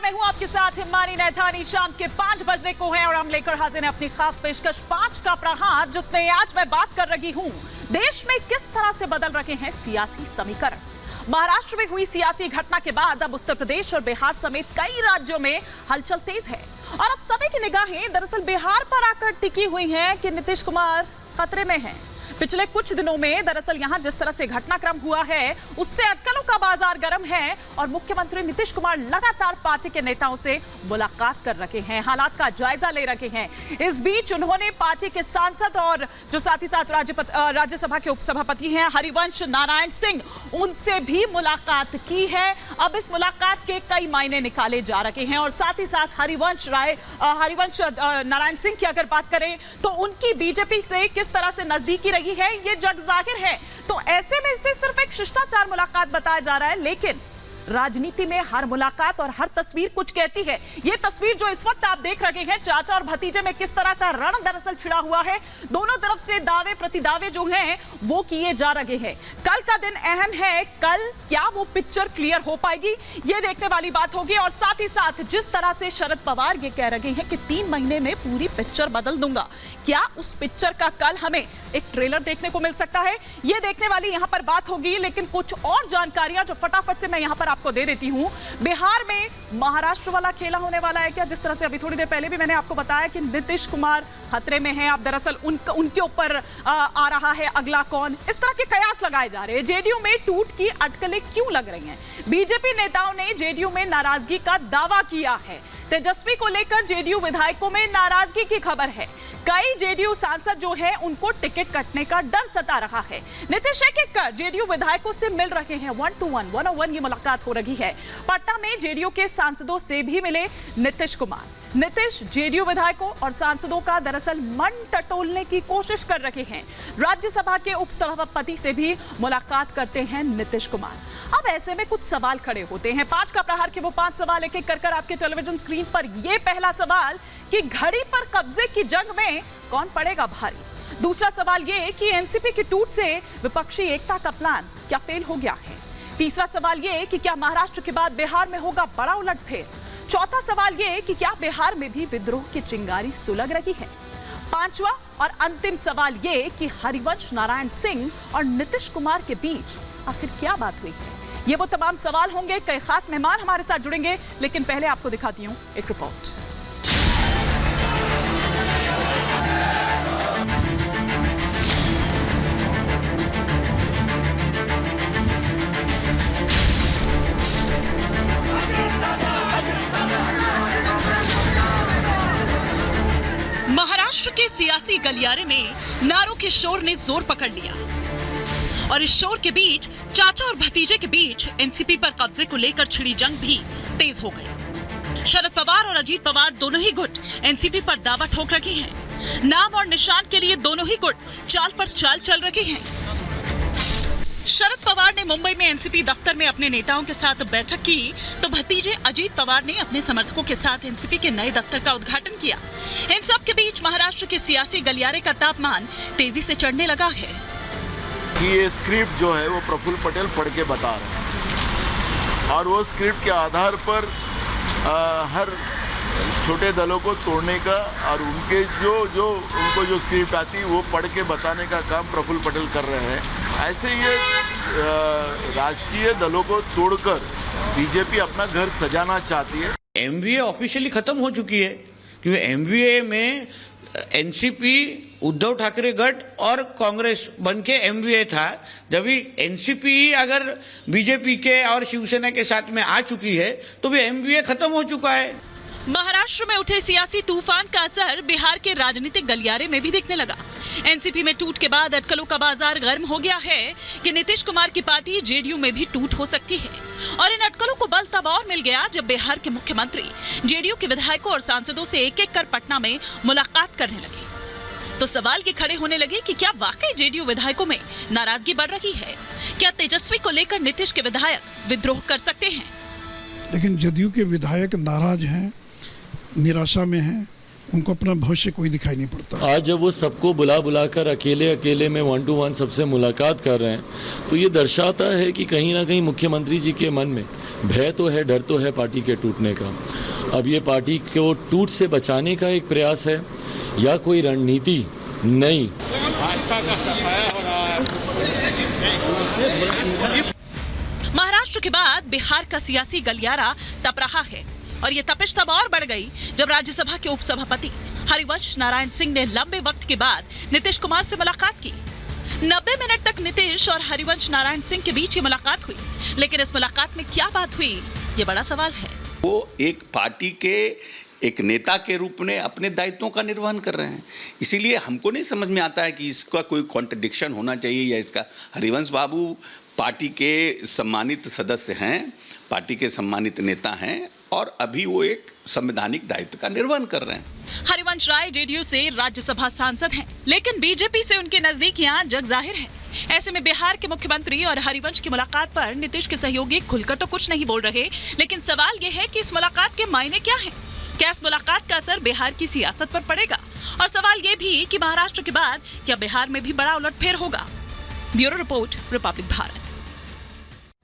मैं हूं आपके साथ हिमानी नैथानी। शाम के 5 बजने को है और हम लेकर हाजिर हैं अपनी खास पेशकश 5 का प्रहार, जिसमें आज मैं बात कर रही हूं देश में किस तरह से बदल रहे हैं सियासी समीकरण। महाराष्ट्र में हुई सियासी घटना के बाद अब उत्तर प्रदेश और बिहार समेत कई राज्यों में हलचल तेज है और अब सभी की निगाहें दरअसल बिहार पर आकर टिकी हुई हैं कि नीतीश कुमार खतरे में हैं। पिछले कुछ दिनों में दरअसल यहां जिस तरह से घटनाक्रम हुआ है उससे अटकलों का बाजार गर्म है और मुख्यमंत्री नीतीश कुमार लगातार पार्टी के नेताओं से मुलाकात कर रहे हैं, हालात का जायजा ले रहे हैं। इस बीच उन्होंने पार्टी के सांसद और जो साथ ही साथ राज्यसभा के उपसभापति हैं हरिवंश नारायण सिंह, उनसे भी मुलाकात की है। अब इस मुलाकात के कई मायने निकाले जा रहे हैं और साथ ही साथ हरिवंश नारायण सिंह की अगर बात करें तो उनकी बीजेपी से किस तरह से नजदीकी रही है ये जग जाहिर है। तो ऐसे में इसे सिर्फ एक शिष्टाचार मुलाकात बताया जा रहा है, लेकिन राजनीति में हर मुलाकात और हर तस्वीर कुछ कहती है। ये तस्वीर जो इस वक्त आप देख रहे हैं चाचा और भतीजे में किस तरह का रण दरअसल छिड़ा हुआ है। दोनों तरफ से दावे प्रतिदावे जो हैं वो किए जा रहे हैं। कल का दिन अहम है, कल क्या वो पिक्चर क्लियर हो पाएगी ये देखने वाली बात होगी। और साथ ही साथ जिस तरह से शरद पवार ये कह रहे हैं कि 3 महीने में पूरी पिक्चर बदल दूंगा, क्या उस पिक्चर का कल हमें एक ट्रेलर देखने को मिल सकता है, ये देखने वाली यहां पर बात होगी। लेकिन कुछ और जानकारियां जो फटाफट से मैं यहां पर आपको दे देती हूं। बिहार में महाराष्ट्र वाला खेला होने वाला है क्या? जिस तरह से अभी थोड़ी देर पहले भी मैंने आपको बताया कि नीतीश कुमार खतरे में हैं। अब दरअसल उनके ऊपर आ रहा है अगला कौन, इस तरह के कयास लगाए जा रहे हैं। जेडीयू में टूट की अटकलें क्यों लग रही हैं? बीजेपी नेताओं ने जेडीयू में नाराजगी का दावा किया है। तेजस्वी को लेकर जेडीयू विधायकों में नाराजगी की खबर है। कई जेडीयू सांसद जो हैं उनको टिकट कटने का डर सता रहा है। नीतीश एक कर जेडीयू विधायकों से मिल रहे हैं, 1-to-1 ये मुलाकात हो रही है। पटना में जेडीयू के सांसदों से भी मिले नीतीश कुमार। नीतीश जेडीयू विधायकों और सांसदों का दरअसल मन टटोलने की कोशिश कर रहे हैं। राज्यसभा के उपसभापति से भी मुलाकात करते हैं नीतीश कुमार। अब ऐसे में कुछ सवाल खड़े होते हैं। 5 का प्रहार के वो 5 सवाल एक एक कर आपके टेलीविजन स्क्रीन पर। ये पहला सवाल कि घड़ी पर कब्जे की जंग में कौन पड़ेगा भारी। दूसरा सवाल ये कि एनसीपी की टूट से विपक्षी एकता का प्लान क्या फेल हो गया है। तीसरा सवाल ये कि क्या महाराष्ट्र के बाद बिहार में होगा बड़ा उलटफेर। चौथा सवाल ये कि क्या बिहार में भी विद्रोह की चिंगारी सुलग रही है। 5वां और अंतिम सवाल ये कि हरिवंश नारायण सिंह और नीतीश कुमार के बीच आखिर क्या बात हुई है। ये वो तमाम सवाल होंगे। कई खास मेहमान हमारे साथ जुड़ेंगे, लेकिन पहले आपको दिखाती हूं एक रिपोर्ट। महाराष्ट्र के सियासी गलियारे में नारों के शोर ने जोर पकड़ लिया और इस शोर के बीच चाचा और भतीजे के बीच एनसीपी पर कब्जे को लेकर छिड़ी जंग भी तेज हो गई। शरद पवार और अजीत पवार दोनों ही गुट एनसीपी पर दावा ठोक रहे हैं। नाम और निशान के लिए दोनों ही गुट चाल पर चाल चल रहे हैं। शरद पवार ने मुंबई में एनसीपी दफ्तर में अपने नेताओं के साथ बैठक की तो भतीजे अजीत पवार ने अपने समर्थकों के साथ एनसीपी के नए दफ्तर का उद्घाटन किया। इन सब के बीच महाराष्ट्र के सियासी गलियारे का तापमान तेजी से चढ़ने लगा है कि ये स्क्रिप्ट जो है वो प्रफुल्ल पटेल पढ़ के बता रहे हैं और वो स्क्रिप्ट के आधार पर हर छोटे दलों को तोड़ने का और उनके उनको जो स्क्रिप्ट आती है वो पढ़ के बताने का काम प्रफुल्ल पटेल कर रहे हैं। ऐसे ये राजकीय दलों को तोड़कर बीजेपी अपना घर सजाना चाहती है। एमवीए ऑफिशियली खत्म हो चुकी है क्योंकि एमवीए में एनसीपी, उद्धव ठाकरे गठ और कांग्रेस बन के एमवीए था। जब भी एनसीपी अगर बीजेपी के और शिवसेना के साथ में आ चुकी है तो भी एमवीए खत्म हो चुका है। महाराष्ट्र में उठे सियासी तूफान का असर बिहार के राजनीतिक गलियारे में भी दिखने लगा। एनसीपी में टूट के बाद अटकलों का बाजार गर्म हो गया है कि नीतीश कुमार की पार्टी जेडीयू में भी टूट हो सकती है और इन अटकलों को बल तब और मिल गया जब बिहार के मुख्यमंत्री जेडीयू के विधायकों और सांसदों से एक एक कर पटना में मुलाकात करने लगे। तो सवाल ये खड़े होने लगे कि क्या वाकई जेडीयू विधायकों में नाराजगी बढ़ रही है। क्या तेजस्वी को लेकर नीतीश के विधायक विद्रोह कर सकते हैं? लेकिन जदयू के विधायक नाराज हैं, निराशा में हैं उनको अपना भविष्य कोई दिखाई नहीं पड़ता। आज जब वो सबको बुला कर अकेले में 1-to-1 सबसे मुलाकात कर रहे हैं तो ये दर्शाता है कि कहीं ना कहीं मुख्यमंत्री जी के मन में भय तो है, डर तो है पार्टी के टूटने का। अब ये पार्टी को टूट से बचाने का एक प्रयास है या कोई रणनीति नहीं। महाराष्ट्र के बाद बिहार का सियासी गलियारा तप रहा है और ये तपिश तब और बढ़ गई जब राज्यसभा के उपसभापति हरिवंश नारायण सिंह ने लंबे वक्त के बाद नीतीश कुमार से मुलाकात की। 90 मिनट तक नीतीश और हरिवंश नारायण सिंह के बीच ये मुलाकात हुई, लेकिन इस मुलाकात में क्या बात हुई, ये बड़ा सवाल है। वो एक पार्टी के एक नेता के रूप में अपने दायित्वों का निर्वहन कर रहे हैं, इसीलिए हमको नहीं समझ में आता है कि इसका कोई कॉन्ट्रडिक्शन होना चाहिए या इसका। हरिवंश बाबू पार्टी के सम्मानित सदस्य हैं, पार्टी के सम्मानित नेता हैं और अभी वो एक संवैधानिक दायित्व का निर्वहन कर रहे हैं। हरिवंश राय जेडीयू से राज्यसभा सांसद हैं, लेकिन बीजेपी से उनकी नजदीकियां जग जाहिर है। ऐसे में बिहार के मुख्यमंत्री और हरिवंश की मुलाकात पर नीतीश के सहयोगी खुलकर तो कुछ नहीं बोल रहे, लेकिन सवाल यह है कि इस मुलाकात के मायने क्या हैं? क्या इस मुलाकात का असर बिहार की सियासत पर पड़ेगा? और सवाल ये भी कि महाराष्ट्र के बाद क्या बिहार में भी बड़ा उलटफेर होगा? Bureau report, Republic Bharat.